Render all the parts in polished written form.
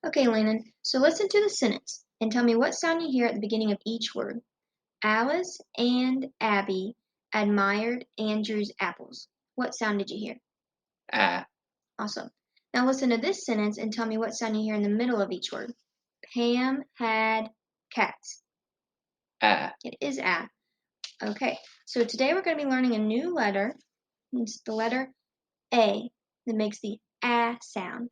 Okay, Landon, so listen to the sentence and tell me what sound you hear at the beginning of each word. Alice and Abby admired Andrew's apples. What sound did you hear? Ah, Awesome. Now listen to this sentence and tell me what sound you hear in the middle of each word. Pam had cats. ah, It is a. Okay, so today we're going to be learning a new letter. It's the letter A that makes the a sound.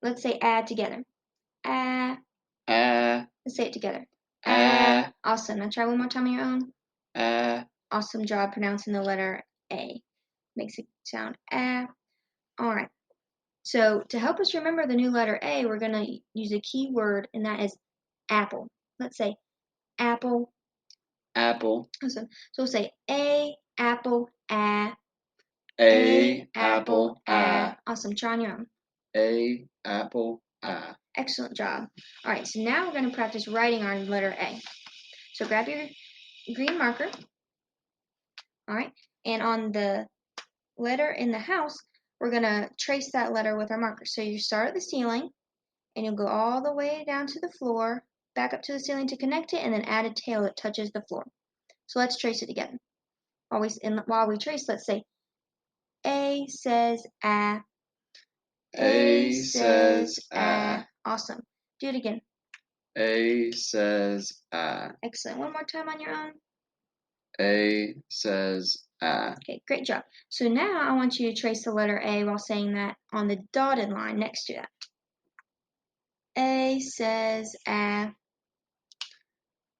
Let's say a together. A. ah, Let's say it together. ah, Awesome. Now try one more time on your own. ah. Awesome job pronouncing the letter A. Makes it sound A. All right. So to help us remember the new letter A, we're going to use a key word, and that is apple. Let's say apple. Apple. Awesome. So we'll say A, apple, A. A, A, apple, apple, A. ah. Awesome. Try on your own. A, apple, ah. Excellent job. All right. So now we're going to practice writing our letter A. So grab your green marker. All right. And on the letter in the house, we're going to trace that letter with our marker. So you start at the ceiling, and you'll go all the way down to the floor, back up to the ceiling to connect it, and then add a tail that touches the floor. So let's trace it together. While we trace, let's say A says A. A A says says A. ah. Awesome. Do it again. A says ah. Excellent. One more time on your own. A says ah. Okay, great job. So now I want you to trace the letter A while saying that on the dotted line next to that. A says A.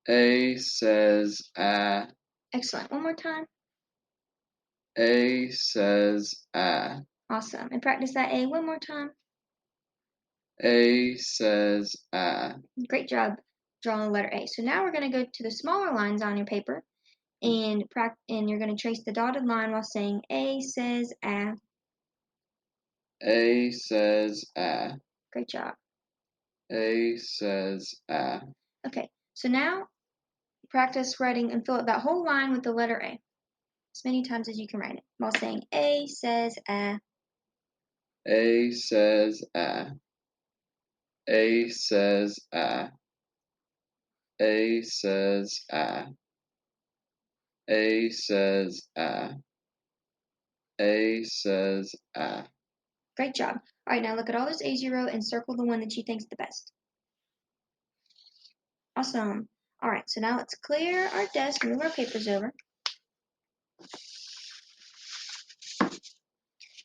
A says ah. Excellent. One more time. A says ah. Awesome. And practice that A one more time. A says ah. Great job drawing the letter A. So now we're going to go to the smaller lines on your paper, and you're going to trace the dotted line while saying A says A. A says ah. Great job. A says ah. Okay, so now practice writing and fill up that whole line with the letter A as many times as you can write it while saying A says A. A says ah. A says ah. A says ah. A says ah. A says ah. Great job. All right, now look at all those A's you wrote and circle the one that you think's the best. Awesome. All right, so now let's clear our desk, move our papers over,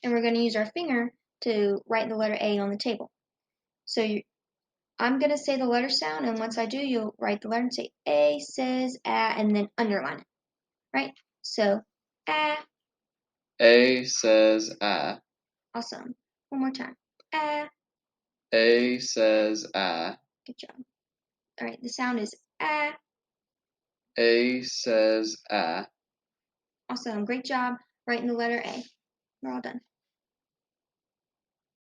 and we're going to use our finger to write the letter A on the table. So I'm going to say the letter sound, and once I do, you'll write the letter and say A says A, and then underline it, right? So, A. A says ah. Awesome. One more time. A. A says ah. Good job. All right, the sound is A. A says ah. Awesome. Great job writing the letter A. We're all done.